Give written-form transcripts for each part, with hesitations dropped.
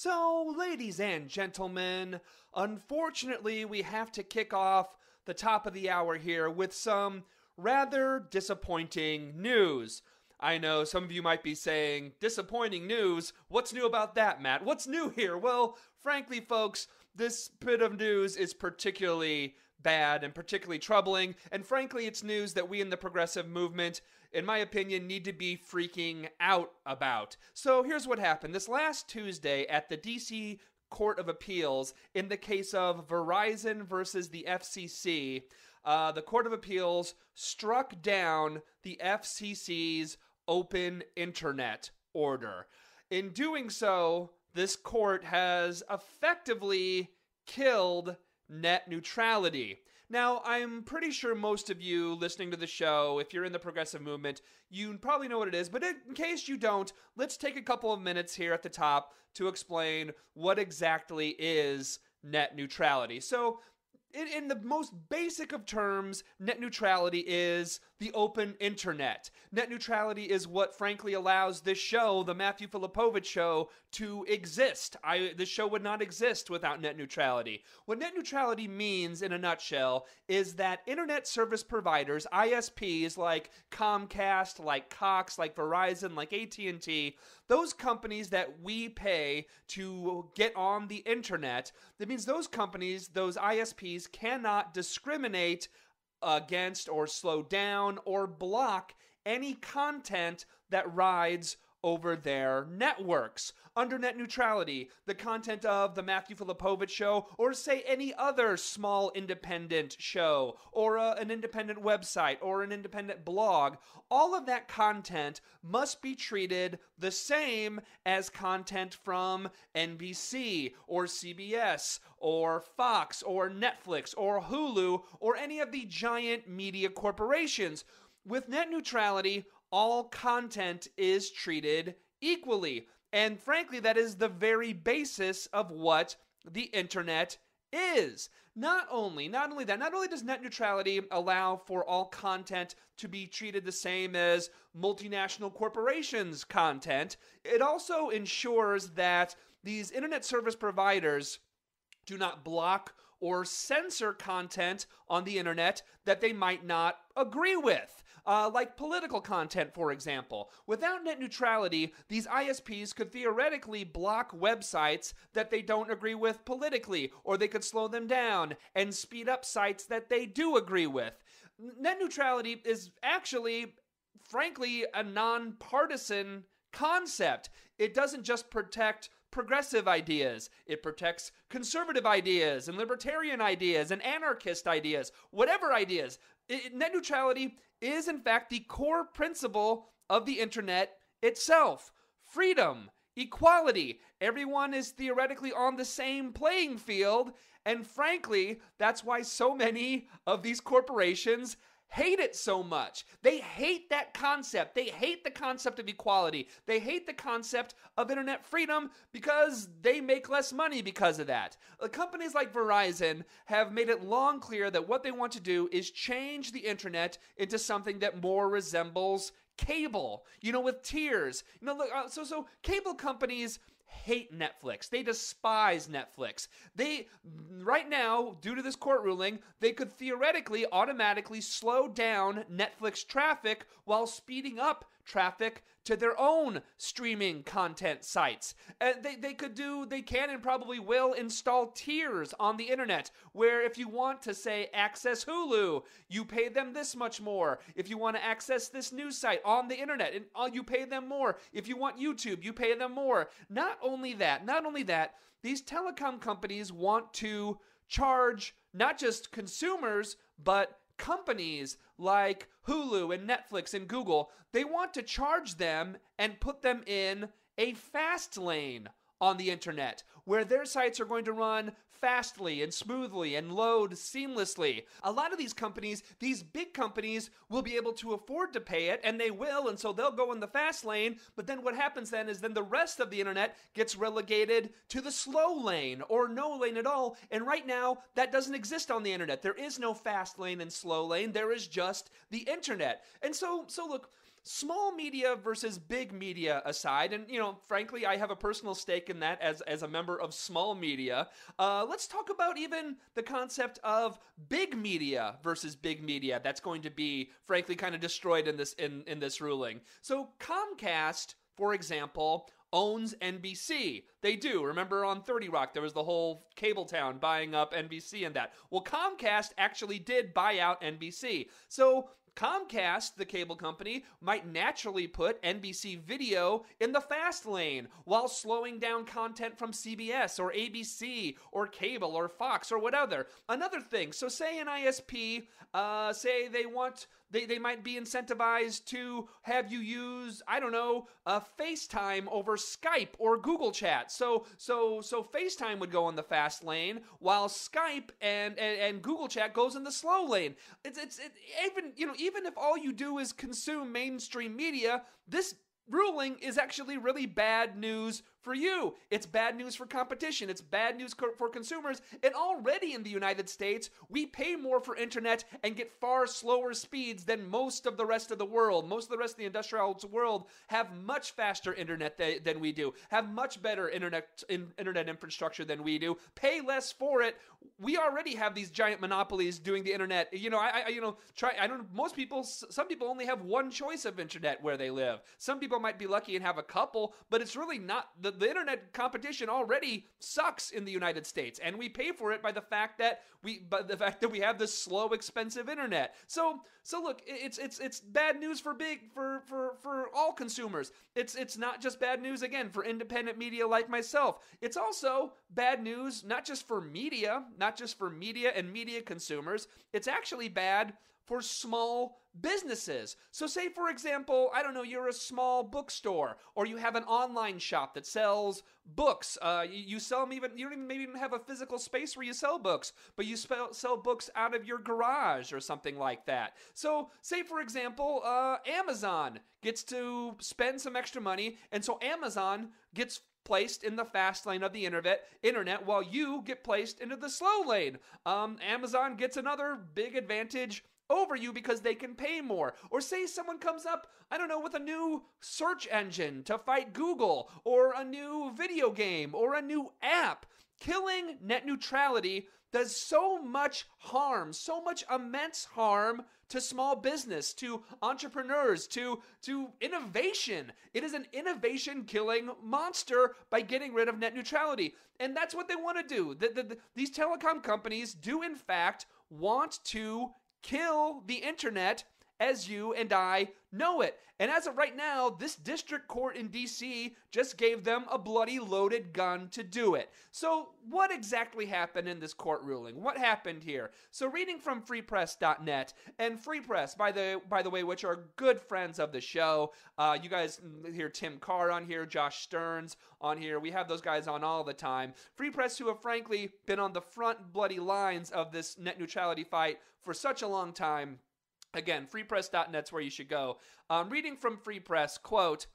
So, ladies and gentlemen, unfortunately, we have to kick off the top of the hour here with some rather disappointing news. I know some of you might be saying, disappointing news? What's new about that, Matt? What's new here? Well, frankly, folks, this bit of news is particularly bad and particularly troubling, and frankly, it's news that we in the progressive movement, in my opinion, need to be freaking out about. So here's what happened. This last Tuesday at the DC Court of Appeals, in the case of Verizon versus the FCC, the Court of Appeals struck down the FCC's open internet order. In doing so, this court has effectively killed net neutrality. Now, I'm pretty sure most of you listening to the show, if you're in the progressive movement, you probably know what it is, but in case you don't, let's take a couple of minutes here at the top to explain what exactly is net neutrality. So, in the most basic of terms, net neutrality is the open internet. Net neutrality is what, frankly, allows this show, the Matthew Filipowicz show, to exist. This show would not exist without net neutrality. What net neutrality means, in a nutshell, is that internet service providers, ISPs like Comcast, like Cox, like Verizon, like AT&T, those companies that we pay to get on the internet, that means those companies, those ISPs, cannot discriminate against or slow down or block any content that rides over their networks. Under net neutrality, the content of the Matthew Filipowicz show, or say any other small independent show, or an independent website, or an independent blog, all of that content must be treated the same as content from NBC, or CBS, or Fox, or Netflix, or Hulu, or any of the giant media corporations. With net neutrality, all content is treated equally. And frankly, that is the very basis of what the internet is. Not only does net neutrality allow for all content to be treated the same as multinational corporations' content, it also ensures that these internet service providers do not block or censor content on the internet that they might not agree with. Like political content, for example. Without net neutrality, these ISPs could theoretically block websites that they don't agree with politically, or they could slow them down and speed up sites that they do agree with. Net neutrality is actually, frankly, a nonpartisan concept. It doesn't just protect progressive ideas. It protects conservative ideas and libertarian ideas and anarchist ideas, whatever ideas. Net neutrality is, in fact, the core principle of the internet itself. Freedom, equality. Everyone is theoretically on the same playing field, and frankly, that's why so many of these corporations hate it so much. They hate that concept. They hate the concept of equality. They hate the concept of internet freedom because they make less money because of that. Companies like Verizon have made it long clear that what they want to do is change the internet into something that more resembles cable, with tiers. So cable companies hate Netflix. They despise Netflix. Right now, due to this court ruling, they could theoretically automatically slow down Netflix traffic while speeding up traffic to their own streaming content sites. They can and probably will install tiers on the internet where if you want to, say, access Hulu, you pay them this much more. If you want to access this news site on the internet, you pay them more. If you want YouTube, you pay them more. Not only that, these telecom companies want to charge not just consumers, but companies like Hulu and Netflix and Google. They want to charge them and put them in a fast lane on the internet where their sites are going to run fastly and smoothly and load seamlessly. A lot of these companies, these big companies, will be able to afford to pay it, and they will, and so they'll go in the fast lane, but then what happens then is then the rest of the internet gets relegated to the slow lane or no lane at all, and right now that doesn't exist on the internet. There is no fast lane and slow lane. There is just the internet. And so look, small media versus big media aside, and frankly, I have a personal stake in that as a member of small media. Let's talk about even the concept of big media versus big media. That's going to be, frankly, kind of destroyed in this ruling. So Comcast, for example, owns NBC. They do. Remember on 30 Rock, there was the whole cable town buying up NBC and that. Well, Comcast actually did buy out NBC. So Comcast, the cable company, might naturally put NBC Video in the fast lane while slowing down content from CBS or ABC or cable or Fox or whatever. Another thing, so say an ISP, say they might be incentivized to have you use, I don't know, FaceTime over Skype or Google Chat. So FaceTime would go in the fast lane while Skype and Google Chat goes in the slow lane. Even if all you do is consume mainstream media, this ruling is actually really bad news for you. It's bad news for competition. It's bad news for consumers. And already in the United States, we pay more for internet and get far slower speeds than most of the rest of the world. Most of the rest of the industrialized world have much faster internet than we do, have much better internet infrastructure than we do, pay less for it. We already have these giant monopolies doing the internet. Some people only have one choice of internet where they live. Some people might be lucky and have a couple, but it's really not the internet competition already sucks in the United States, and we pay for it by the fact that we have this slow, expensive internet. So look, it's bad news for all consumers. It's not just bad news again for independent media like myself. It's also bad news not just for media and media consumers. It's actually bad for small businesses. So say, for example, I don't know, you're a small bookstore, or you have an online shop that sells books. You sell them you don't maybe even have a physical space where you sell books, but you sell books out of your garage or something like that. So say, for example, Amazon gets to spend some extra money, and so Amazon gets placed in the fast lane of the internet while you get placed into the slow lane. Amazon gets another big advantage over you because they can pay more. Or say someone comes up, I don't know, with a new search engine to fight Google, or a new video game, or a new app. Killing net neutrality does so much harm, so much immense harm to small business, to entrepreneurs, to innovation. It is an innovation-killing monster by getting rid of net neutrality. And that's what they want to do. These telecom companies do, in fact, want to kill the internet as you and I know it. And as of right now, this district court in D.C. just gave them a bloody loaded gun to do it. So what exactly happened in this court ruling? What happened here? So reading from freepress.net, and Free Press, by the way, which are good friends of the show. You guys hear Tim Carr on here, Josh Stearns on here. We have those guys on all the time. Free Press, who have frankly been on the front bloody lines of this net neutrality fight for such a long time. Again, freepress.net's where you should go. Reading from Free Press, quote,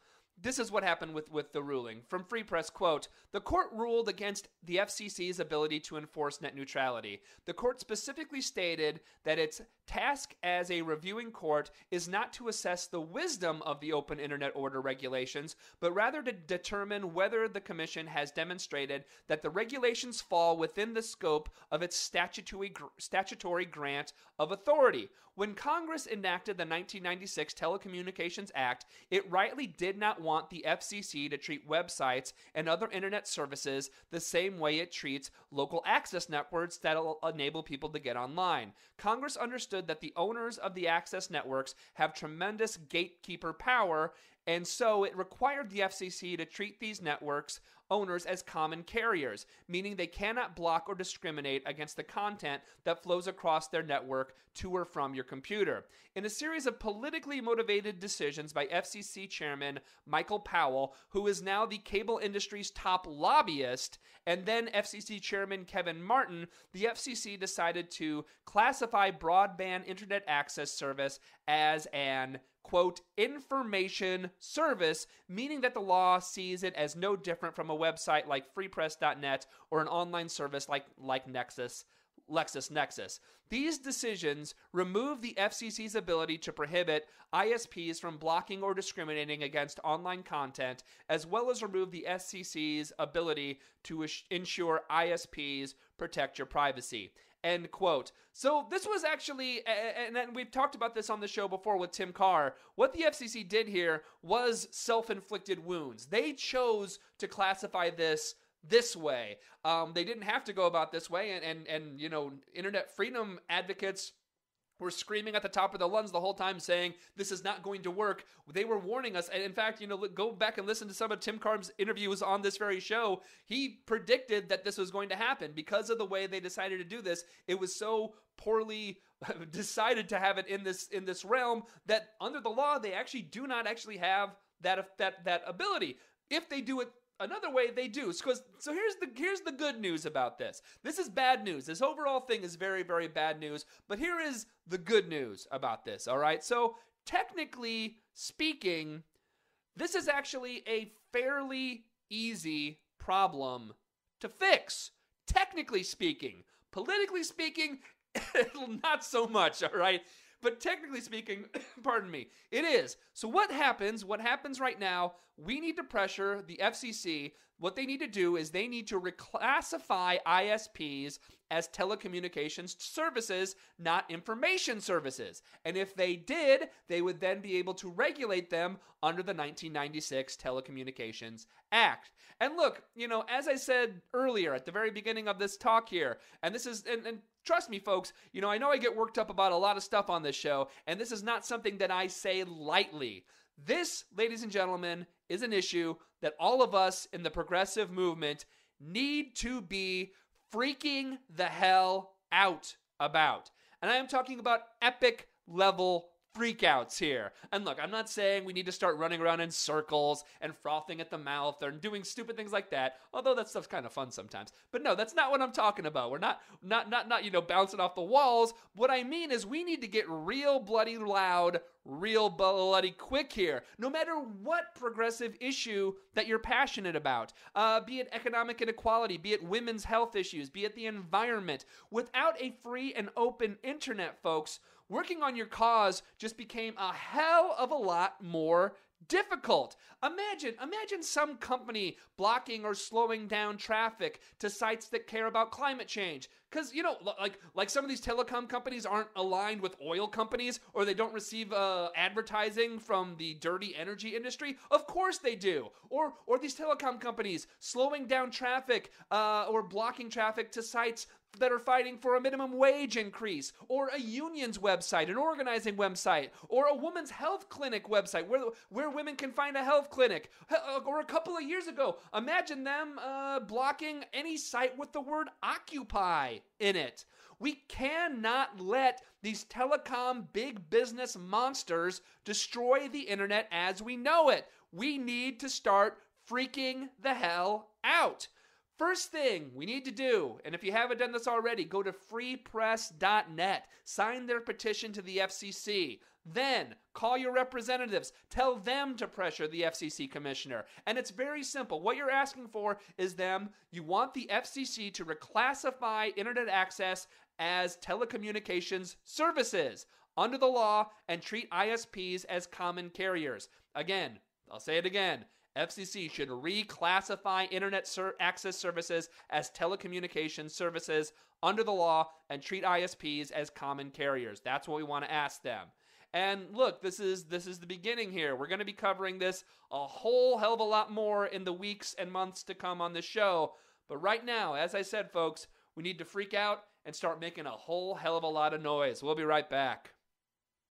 this is what happened with the ruling. From Free Press, quote, the court ruled against the FCC's ability to enforce net neutrality. The court specifically stated that its task as a reviewing court is not to assess the wisdom of the open internet order regulations, but rather to determine whether the commission has demonstrated that the regulations fall within the scope of its statutory grant of authority. When Congress enacted the 1996 Telecommunications Act, it rightly did not want the FCC to treat websites and other internet services the same way it treats local access networks that will enable people to get online. Congress understood that the owners of the access networks have tremendous gatekeeper power, and so it required the FCC to treat these networks owners as common carriers, meaning they cannot block or discriminate against the content that flows across their network to or from your computer. In a series of politically motivated decisions by FCC Chairman Michael Powell, who is now the cable industry's top lobbyist, and then FCC Chairman Kevin Martin, the FCC decided to classify broadband internet access service as an quote, information service, meaning that the law sees it as no different from a website like freepress.net or an online service like Nexus LexisNexis. These decisions remove the FCC's ability to prohibit ISPs from blocking or discriminating against online content, as well as remove the FCC's ability to ensure ISPs protect your privacy. End quote. So this was actually, and we've talked about this on the show before with Tim Carr, what the FCC did here was self-inflicted wounds. They chose to classify this way. They didn't have to go about this way, and you know, internet freedom advocates were screaming at the top of their lungs the whole time saying this is not going to work. They were warning us. And in fact, you know, go back and listen to some of Tim Carr's interviews on this very show. He predicted that this was going to happen because of the way they decided to do this. It was so poorly decided to have it in this realm that under the law, they actually do not actually have that ability. If they do it another way, they do. So here's the good news about this. This is bad news. This overall thing is very, very bad news. But here is the good news about this, all right? So technically speaking, this is actually a fairly easy problem to fix. Technically speaking. Politically speaking, not so much, all right? But technically speaking, pardon me, it is. So what happens right now, we need to pressure the FCC. What they need to do is they need to reclassify ISPs as telecommunications services, not information services. And if they did, they would then be able to regulate them under the 1996 Telecommunications Act. And look, you know, as I said earlier at the very beginning of this talk here, and this is, and trust me, folks, you know I get worked up about a lot of stuff on this show, and this is not something that I say lightly. This, ladies and gentlemen, is an issue that all of us in the progressive movement need to be freaking the hell out about. And I am talking about epic level freakouts here. And look, I'm not saying we need to start running around in circles and frothing at the mouth or doing stupid things like that, although that stuff's kind of fun sometimes. But no, that's not what I'm talking about. We're not you know, bouncing off the walls. What I mean is we need to get real bloody loud, real bloody quick here, no matter what progressive issue that you're passionate about, be it economic inequality, be it women's health issues, be it the environment. Without a free and open internet, folks, working on your cause just became a hell of a lot more difficult. Imagine some company blocking or slowing down traffic to sites that care about climate change. Because, you know, like some of these telecom companies aren't aligned with oil companies, or they don't receive advertising from the dirty energy industry. Of course they do. Or these telecom companies slowing down traffic or blocking traffic to sites that are fighting for a minimum wage increase, or a union's website, an organizing website, or a woman's health clinic website where women can find a health clinic. Or a couple of years ago, imagine them blocking any site with the word occupy in it. We cannot let these telecom big business monsters destroy the internet as we know it. We need to start freaking the hell out. First thing we need to do, and if you haven't done this already, go to freepress.net, sign their petition to the FCC. Then call your representatives, tell them to pressure the FCC commissioner. And it's very simple. What you're asking for is you want the FCC to reclassify internet access as telecommunications services under the law and treat ISPs as common carriers. Again, I'll say it again. FCC should reclassify internet access services as telecommunications services under the law and treat ISPs as common carriers. That's what we want to ask them. And look, this is the beginning here. We're going to be covering this a whole hell of a lot more in the weeks and months to come on the show. But right now, as I said, folks, we need to freak out and start making a whole hell of a lot of noise. We'll be right back.